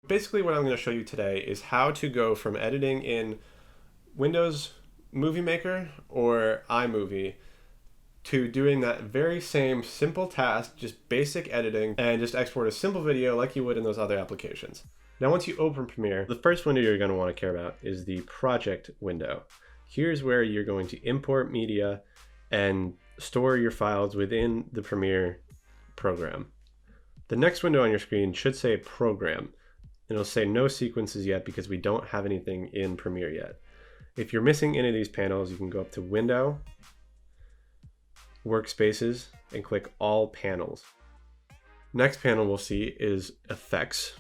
Basically what I'm going to show you today is how to go from editing in Windows Movie Maker or iMovie to doing that very same simple task, just basic editing, and just export a simple video like you would in those other applications. Now once you open Premiere, the first window you're going to want to care about is the project window. Here's where you're going to import media and store your files within the Premiere program. The next window on your screen should say program. It'll say no sequences yet because we don't have anything in Premiere yet. If you're missing any of these panels, you can go up to Window, Workspaces, and click All Panels. Next panel we'll see is Effects.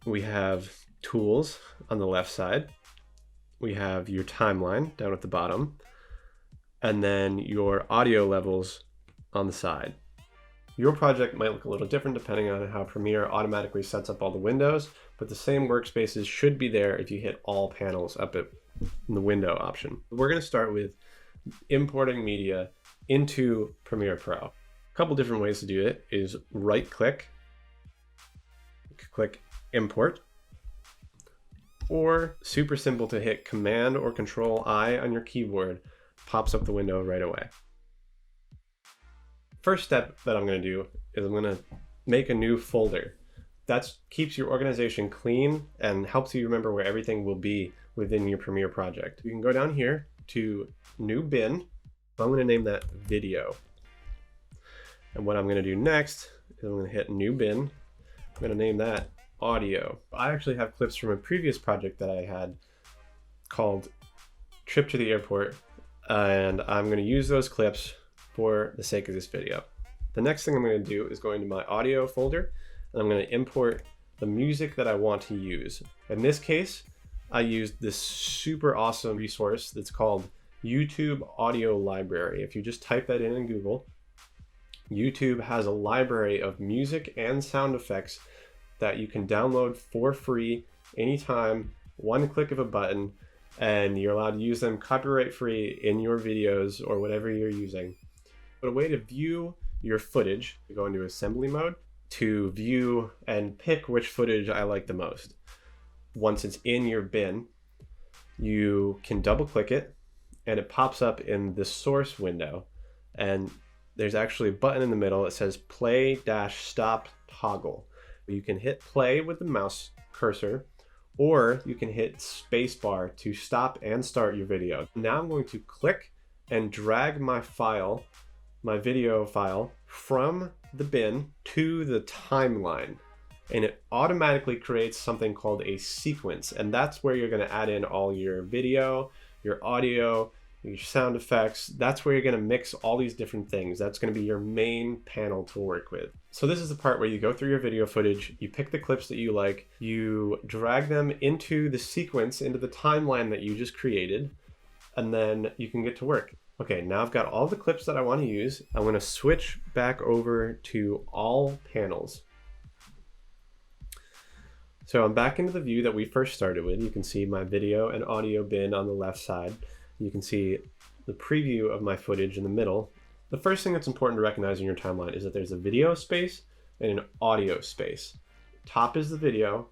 We have Tools on the left side. We have your timeline down at the bottom, and then your audio levels on the side. Your project might look a little different depending on how Premiere automatically sets up all the windows, but the same workspaces should be there if you hit all panels up in the window option. We're going to start with importing media into Premiere Pro. A couple different ways to do it is right click, click import, or super simple to hit Command or Control I on your keyboard, pops up the window right away. First step that I'm going to do is I'm going to make a new folder. That keeps your organization clean and helps you remember where everything will be within your Premiere project. You can go down here to New Bin. I'm going to name that Video. And what I'm going to do next is I'm going to hit New Bin. I'm going to name that Audio. I actually have clips from a previous project that I had called Trip to the Airport, and I'm going to use those clips for the sake of this video. The next thing I'm going to do is go into my audio folder, and I'm going to import the music that I want to use. In this case, I used this super awesome resource that's called YouTube Audio Library. If you just type that in Google, YouTube has a library of music and sound effects that you can download for free anytime, one click of a button, and you're allowed to use them copyright free in your videos or whatever you're using. But a way to view your footage, you go into assembly mode to view and pick which footage I like the most. Once it's in your bin, you can double click it and it pops up in the source window, and there's actually a button in the middle that says play-stop toggle. You can hit play with the mouse cursor, or you can hit spacebar to stop and start your video. Now I'm going to click and drag my file, my video file, from the bin to the timeline, and it automatically creates something called a sequence, and that's where you're going to add in all your video, your audio, your sound effects. That's where you're going to mix all these different things. That's going to be your main panel to work with. So this is the part where you go through your video footage, you pick the clips that you like, you drag them into the sequence, into the timeline that you just created, and then you can get to work. Okay, now I've got all the clips that I want to use. I'm going to switch back over to all panels. So I'm back into the view that we first started with. You can see my video and audio bin on the left side. You can see the preview of my footage in the middle. The first thing that's important to recognize in your timeline is that there's a video space and an audio space. Top is the video,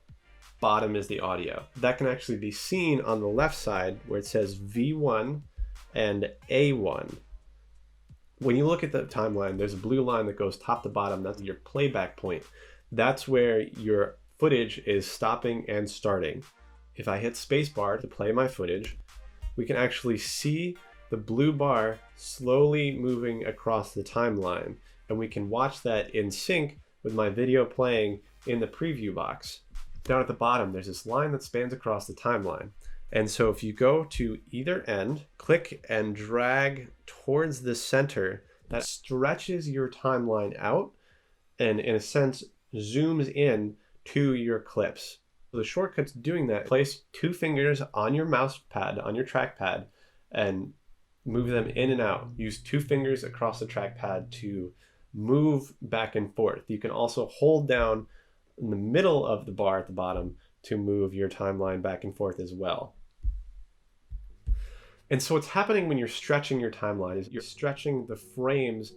bottom is the audio. That can actually be seen on the left side where it says V1 and A1. When you look at the timeline, there's a blue line that goes top to bottom. That's your playback point. That's where your footage is stopping and starting. If I hit spacebar to play my footage, we can actually see the blue bar slowly moving across the timeline, and we can watch that in sync with my video playing in the preview box. Down at the bottom, there's this line that spans across the timeline. And so if you go to either end, click and drag towards the center, that stretches your timeline out and in a sense zooms in to your clips. So the shortcut to doing that, place 2 fingers on your mouse pad, on your trackpad, and move them in and out. Use 2 fingers across the trackpad to move back and forth. You can also hold down in the middle of the bar at the bottom to move your timeline back and forth as well. And so what's happening when you're stretching your timeline is you're stretching the frames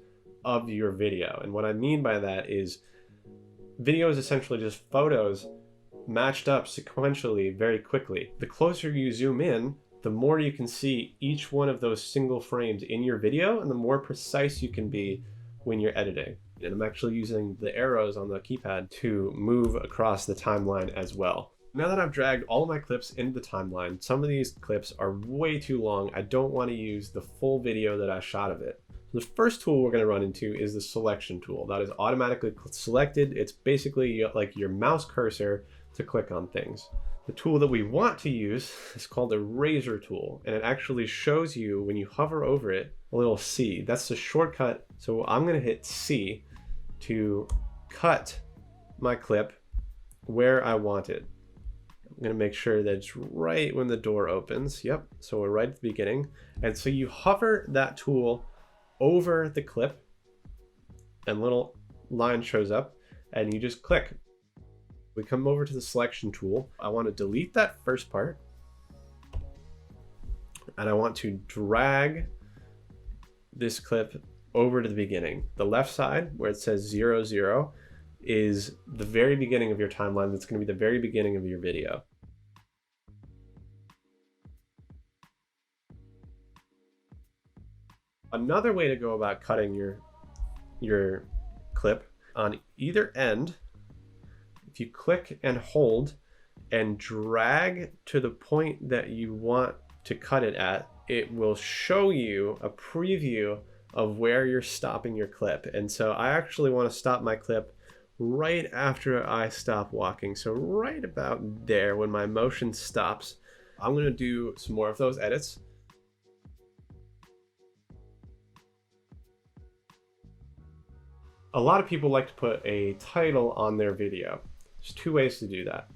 of your video. And what I mean by that is video is essentially just photos matched up sequentially very quickly. The closer you zoom in, the more you can see each one of those single frames in your video, and the more precise you can be when you're editing. And I'm actually using the arrows on the keypad to move across the timeline as well. Now that I've dragged all of my clips into the timeline, some of these clips are way too long. I don't want to use the full video that I shot of it. The first tool we're going to run into is the selection tool. That is automatically selected. It's basically like your mouse cursor to click on things. The tool that we want to use is called the razor tool, and it actually shows you when you hover over it a little C. That's the shortcut. So I'm going to hit C to cut my clip where I want it. I'm going to make sure that it's right when the door opens. Yep, so we're right at the beginning. And so you hover that tool over the clip and a little line shows up and you just click. We come over to the selection tool. I want to delete that first part and I want to drag this clip over to the beginning. The left side where it says 0, 0 is the very beginning of your timeline. That's going to be the very beginning of your video. Another way to go about cutting your clip, on either end, if you click and hold and drag to the point that you want to cut it at, it will show you a preview of where you're stopping your clip. And so I actually want to stop my clip right after I stop walking. So right about there when my motion stops, I'm going to do some more of those edits. A lot of people like to put a title on their video. There's two ways to do that.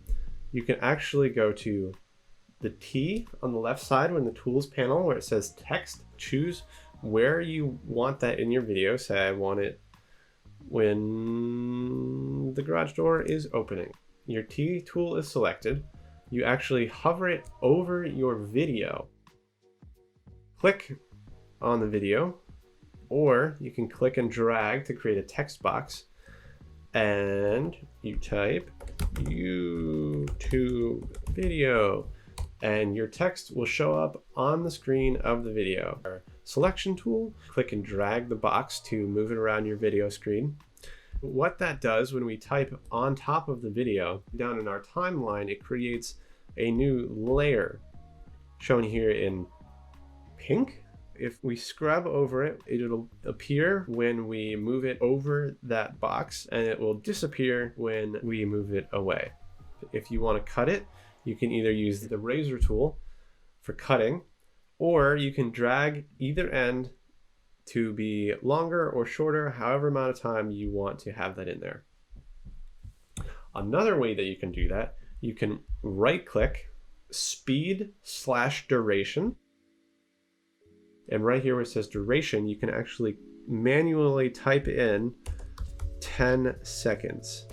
You can actually go to the T on the left side when the tools panel where it says text, choose where you want that in your video. Say I want it when the garage door is opening. Your T tool is selected. You actually hover it over your video. Click on the video, or you can click and drag to create a text box and you type YouTube video and your text will show up on the screen of the video. Our selection tool, click and drag the box to move it around your video screen. What that does when we type on top of the video down in our timeline, it creates a new layer shown here in pink. If we scrub over it, it'll appear when we move it over that box and it will disappear when we move it away. If you want to cut it, you can either use the razor tool for cutting, or you can drag either end to be longer or shorter, however amount of time you want to have that in there. Another way that you can do that, you can right click, speed/duration. And right here where it says duration, you can actually manually type in 10 seconds.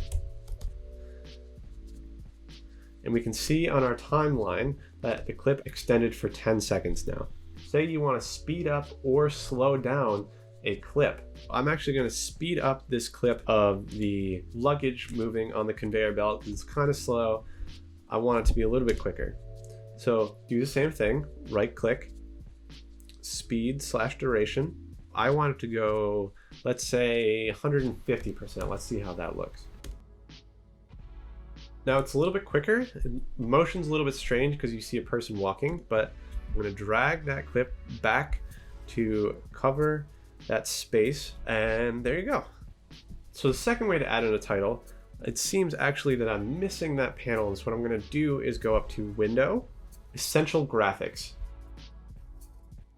And we can see on our timeline that the clip extended for 10 seconds now. Say you want to speed up or slow down a clip. I'm actually going to speed up this clip of the luggage moving on the conveyor belt. It's kind of slow. I want it to be a little bit quicker. So do the same thing, right click, speed/duration. I want it to go, let's say 150%. Let's see how that looks. Now it's a little bit quicker. Motion's a little bit strange because you see a person walking, but I'm going to drag that clip back to cover that space, and there you go. So the second way to add in a title, it seems actually that I'm missing that panel, and so what I'm going to do is go up to Window, Essential Graphics.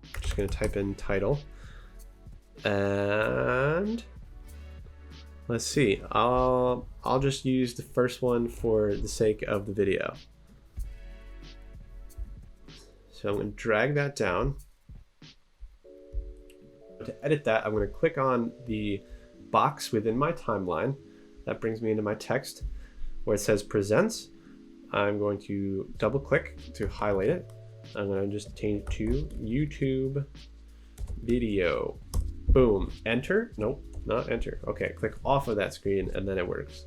I'm just going to type in title, and let's see, I'll just use the first one for the sake of the video. So I'm going to drag that down. To edit that, I'm going to click on the box within my timeline. That brings me into my text where it says presents. I'm going to double click to highlight it. I'm going to just change to YouTube video. Boom. Enter. Nope, not enter. Okay, click off of that screen and then it works.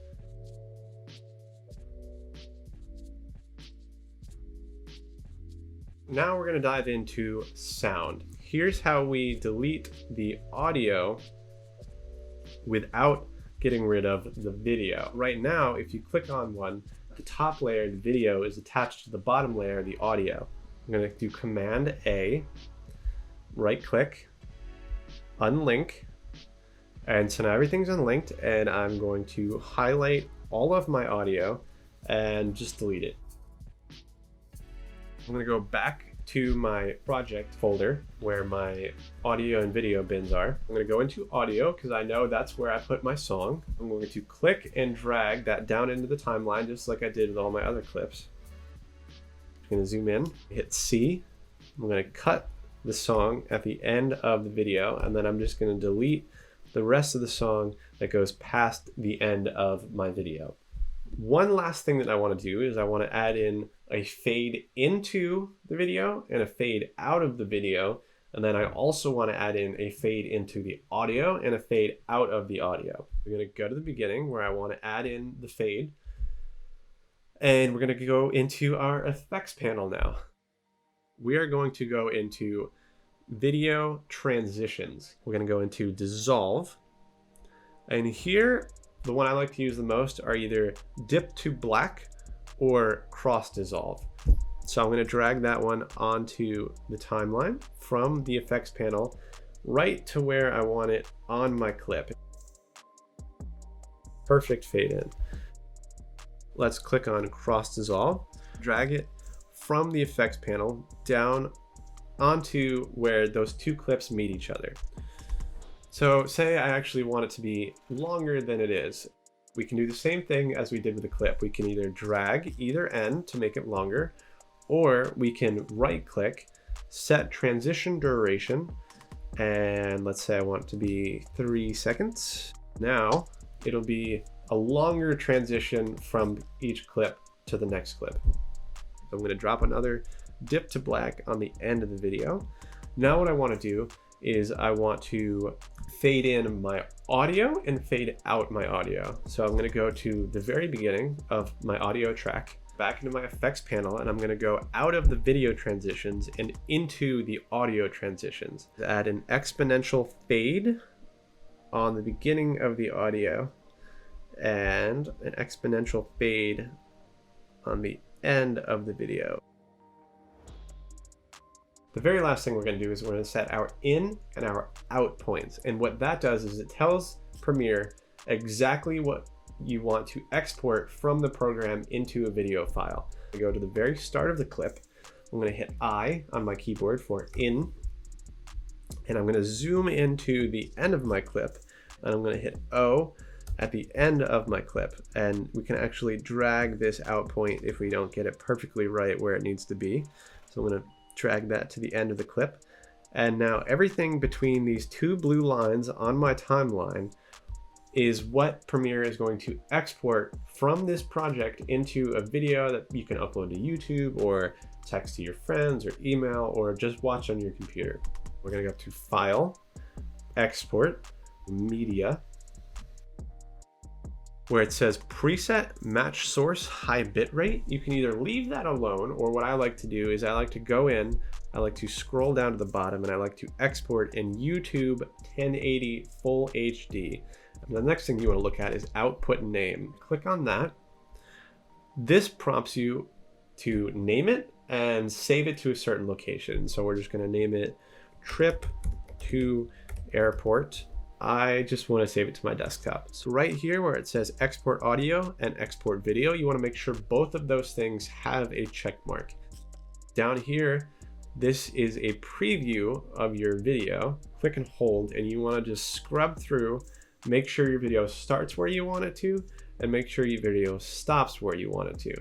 Now we're going to dive into sound. Here's how we delete the audio without getting rid of the video. Right now, if you click on one, the top layer, the video, is attached to the bottom layer, the audio. I'm going to do Command A, right click, unlink, and so now everything's unlinked, and I'm going to highlight all of my audio and just delete it. I'm going to go back to my project folder where my audio and video bins are. I'm going to go into audio because I know that's where I put my song. I'm going to click and drag that down into the timeline just like I did with all my other clips. I'm going to zoom in, hit C. I'm going to cut the song at the end of the video, and then I'm just going to delete the rest of the song that goes past the end of my video. One last thing that I want to do is I want to add in a fade into the video and a fade out of the video. And then I also want to add in a fade into the audio and a fade out of the audio. We're going to go to the beginning where I want to add in the fade. And we're going to go into our effects panel now. We are going to go into video transitions. We're going to go into dissolve. And here, the one I like to use the most are either dip to black or cross dissolve. So I'm going to drag that one onto the timeline from the effects panel right to where I want it on my clip. Perfect fade in. Let's click on cross dissolve, drag it from the effects panel down onto where those two clips meet each other. So say I actually want it to be longer than it is. We can do the same thing as we did with the clip. We can either drag either end to make it longer, or we can right click, set transition duration, and let's say I want it to be 3 seconds. Now it'll be a longer transition from each clip to the next clip. So I'm going to drop another dip to black on the end of the video. Now what I want to do is I want to fade in my audio and fade out my audio. So I'm going to go to the very beginning of my audio track, back into my effects panel, and I'm going to go out of the video transitions and into the audio transitions. Add an exponential fade on the beginning of the audio and an exponential fade on the end of the video. The very last thing we're going to do is we're going to set our in and our out points. And what that does is it tells Premiere exactly what you want to export from the program into a video file. I go to the very start of the clip. I'm going to hit I on my keyboard for in, and I'm going to zoom into the end of my clip, and I'm going to hit O at the end of my clip. And we can actually drag this out point if we don't get it perfectly right where it needs to be. So I'm going to drag that to the end of the clip. And now everything between these two blue lines on my timeline is what Premiere is going to export from this project into a video that you can upload to YouTube or text to your friends or email or just watch on your computer. We're going to go to File, Export, Media, where it says preset match source high bitrate. You can either leave that alone, or what I like to do is I like to go in, I like to scroll down to the bottom, and I like to export in YouTube 1080 full HD. And the next thing you want to look at is output name. Click on that. This prompts you to name it and save it to a certain location. So we're just going to name it trip to airport. I just want to save it to my desktop. So right here where it says export audio and export video, you want to make sure both of those things have a check mark. Down here, this is a preview of your video. Click and hold, and you want to just scrub through, make sure your video starts where you want it to, and make sure your video stops where you want it to.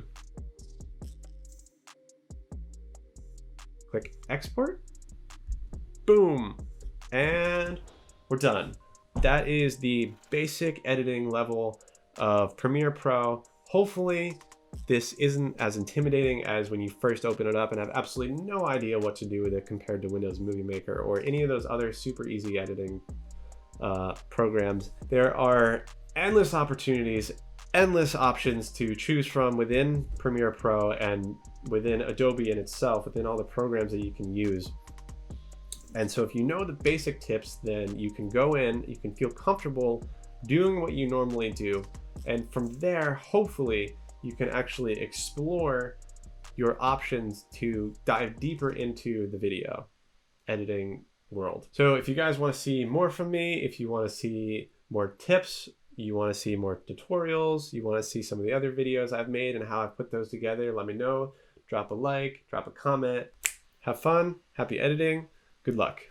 Click export, boom, and we're done. That is the basic editing level of Premiere Pro. Hopefully this isn't as intimidating as when you first open it up and have absolutely no idea what to do with it compared to Windows Movie Maker or any of those other super easy editing programs. There are endless opportunities, endless options to choose from within Premiere Pro and within Adobe in itself, within all the programs that you can use. And so if you know the basic tips, then you can go in, you can feel comfortable doing what you normally do. And from there, hopefully, you can actually explore your options to dive deeper into the video editing world. So if you guys want to see more from me, if you want to see more tips, you want to see more tutorials, you want to see some of the other videos I've made and how I've put those together, let me know. Drop a like, drop a comment. Have fun, happy editing, good luck.